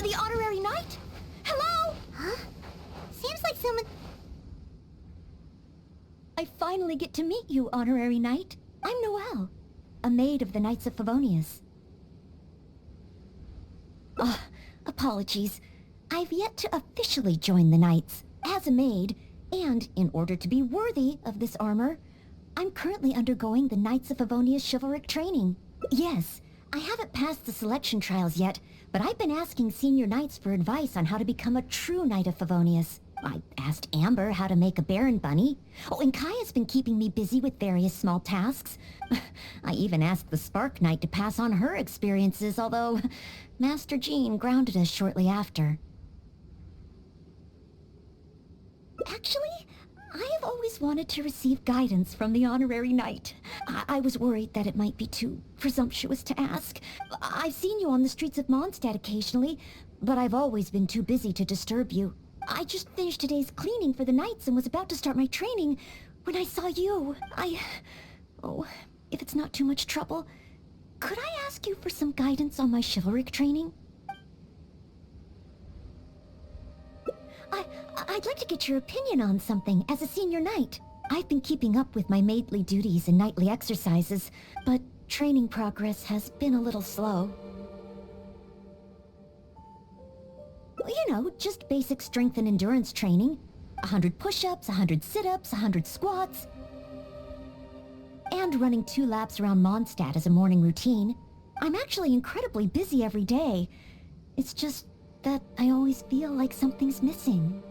the honorary knight? Hello? Huh? Seems like someone... I finally get to meet you, honorary knight. I'm Noelle, a maid of the Knights of Favonius. Apologies. I've yet to officially join the Knights as a maid, and in order to be worthy of this armor, I'm currently undergoing the Knights of Favonius Chivalric training. Yes, I haven't passed the selection trials yet, but I've been asking senior knights for advice on how to become a true Knight of Favonius. I asked Amber how to make a Baron bunny. Oh, and Kaya's been keeping me busy with various small tasks. I even asked the Spark Knight to pass on her experiences, although Master Jean grounded us shortly after. Actually, I have always wanted to receive guidance from the honorary knight. I was worried that it might be too presumptuous to ask. I've seen you on the streets of Mondstadt occasionally, but I've always been too busy to disturb you. I just finished today's cleaning for the knights and was about to start my training when I saw you. Oh, if it's not too much trouble, could I ask you for some guidance on my chivalric training? I'd like to get your opinion on something as a senior knight. I've been keeping up with my maidly duties and nightly exercises, but training progress has been a little slow. You know, just basic strength and endurance training. 100 push-ups, 100 sit-ups, 100 squats. And running 2 laps around Mondstadt as a morning routine. I'm actually incredibly busy every day. It's just that I always feel like something's missing.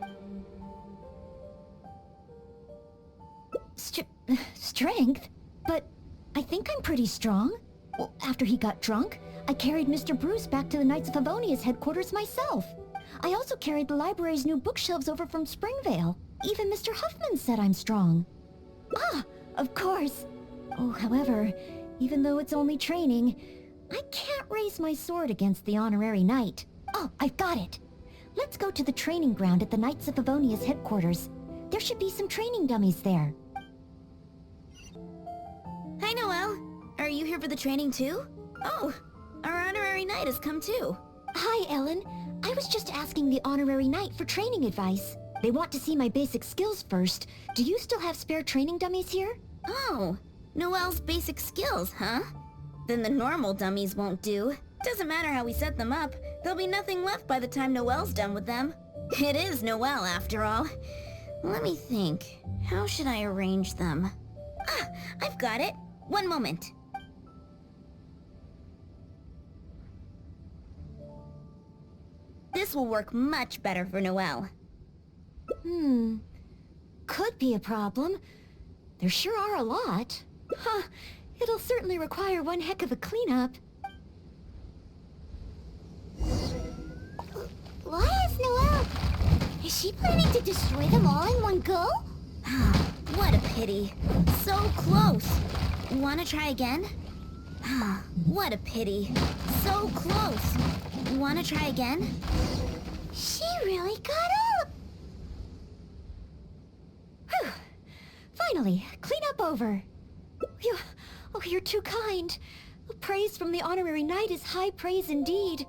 Strength? But I think I'm pretty strong. Well, after he got drunk, I carried Mr. Bruce back to the Knights of Favonius headquarters myself. I also carried the library's new bookshelves over from Springvale. Even Mr. Huffman said I'm strong. Ah, of course. Oh, however, even though it's only training, I can't raise my sword against the honorary knight. Oh, I've got it. Let's go to the training ground at the Knights of Favonius headquarters. There should be some training dummies there. Hi, Noelle. Are you here for the training too? Oh, our honorary knight has come too. Hi, Ellen. I was just asking the honorary knight for training advice. They want to see my basic skills first. Do you still have spare training dummies here? Oh, Noelle's basic skills, huh? Then the normal dummies won't do. Doesn't matter how we set them up. There'll be nothing left by the time Noelle's done with them. It is Noelle, after all. Let me think. How should I arrange them? Ah, I've got it. One moment. This will work much better for Noelle. Could be a problem. There sure are a lot. Huh, it'll certainly require one heck of a cleanup. Why is Noelle? Is she planning to destroy them all in one go? What a pity. So close. Wanna try again? What a pity. So close. Wanna try again? She really got up! Whew. Finally, cleanup over. You're too kind. Praise from the honorary knight is high praise indeed.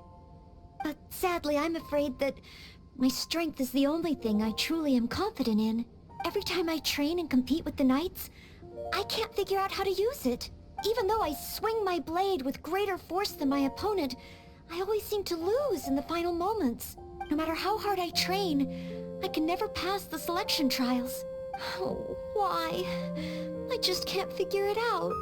But sadly, I'm afraid that my strength is the only thing I truly am confident in. Every time I train and compete with the knights, I can't figure out how to use it. Even though I swing my blade with greater force than my opponent, I always seem to lose in the final moments. No matter how hard I train, I can never pass the selection trials. Oh, why? I just can't figure it out.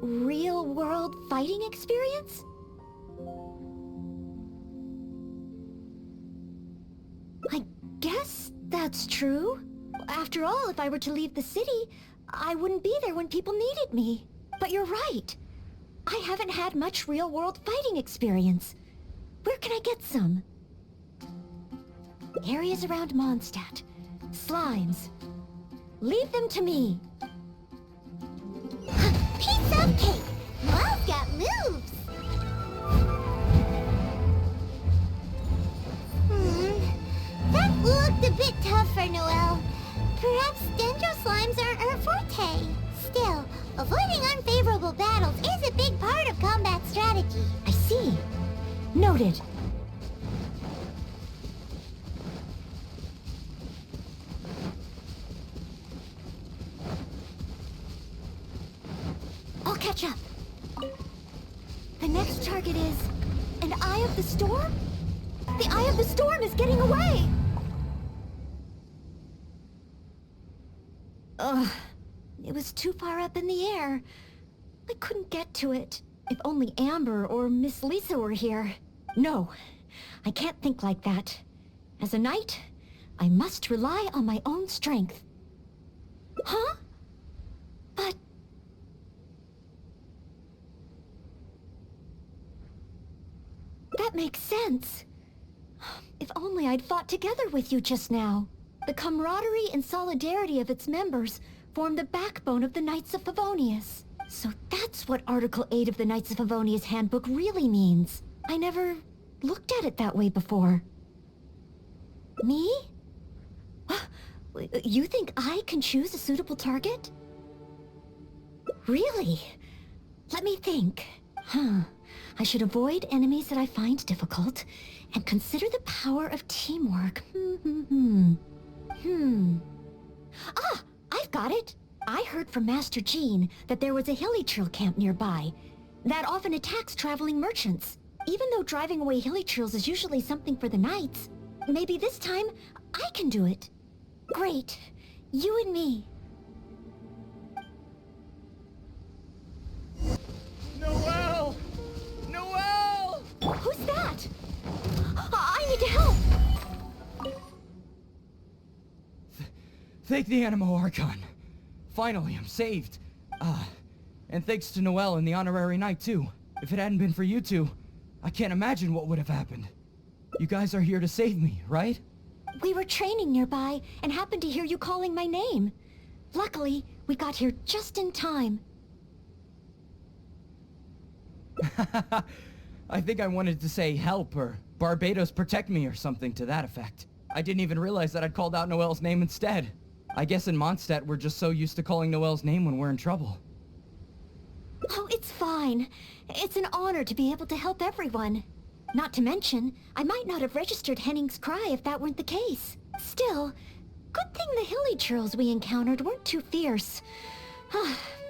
Real-world fighting experience? I guess that's true. After all, if I were to leave the city, I wouldn't be there when people needed me. But you're right. I haven't had much real-world fighting experience. Where can I get some? Areas around Mondstadt. Slimes. Leave them to me. Piece of cake! Noelle's got moves! That looked a bit tough for Noelle. Perhaps dendro slimes aren't her forte. Noted. I'll catch up. The next target is an Eye of the Storm? The Eye of the Storm is getting away! Ugh. It was too far up in the air. I couldn't get to it. If only Amber or Miss Lisa were here. No, I can't think like that. As a knight, I must rely on my own strength. Huh? But... that makes sense. If only I'd fought together with you just now. The camaraderie and solidarity of its members form the backbone of the Knights of Favonius. So that's what Article 8 of the Knights of Favonius Handbook really means. I never looked at it that way before. Me? You think I can choose a suitable target? Really? Let me think. I should avoid enemies that I find difficult, and consider the power of teamwork. Ah! I've got it! I heard from Master Jean that there was a Hilly-Trill camp nearby that often attacks traveling merchants. Even though driving away Hilly-Trills is usually something for the knights, maybe this time I can do it. Great. You and me. Noelle! Noelle! Who's that? I need to help! Thank the Animo Archon. Finally, I'm saved. And thanks to Noelle and the Honorary Knight, too. If it hadn't been for you two, I can't imagine what would have happened. You guys are here to save me, right? We were training nearby and happened to hear you calling my name. Luckily, we got here just in time. I think I wanted to say help or Barbados protect me or something to that effect. I didn't even realize that I'd called out Noelle's name instead. I guess in Mondstadt we're just so used to calling Noelle's name when we're in trouble. Oh, it's fine. It's an honor to be able to help everyone. Not to mention, I might not have registered Henning's cry if that weren't the case. Still, good thing the Hilly-Trills we encountered weren't too fierce.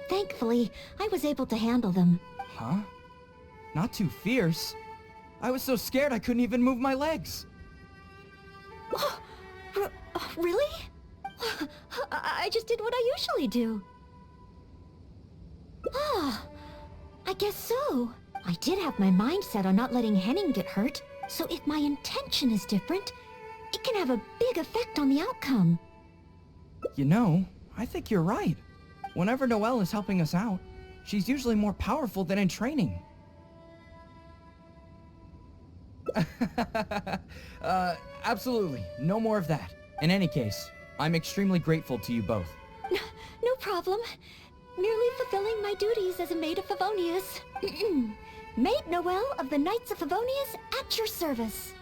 Thankfully, I was able to handle them. Huh? Not too fierce? I was so scared I couldn't even move my legs. Oh, really? I just did what I usually do. I guess so. I did have my mind set on not letting Henning get hurt, so if my intention is different, it can have a big effect on the outcome. You know, I think you're right. Whenever Noelle is helping us out, she's usually more powerful than in training. Absolutely. No more of that. In any case, I'm extremely grateful to you both. No problem. Merely fulfilling my duties as a Maid of Favonius. Maid Noelle of the Knights of Favonius at your service.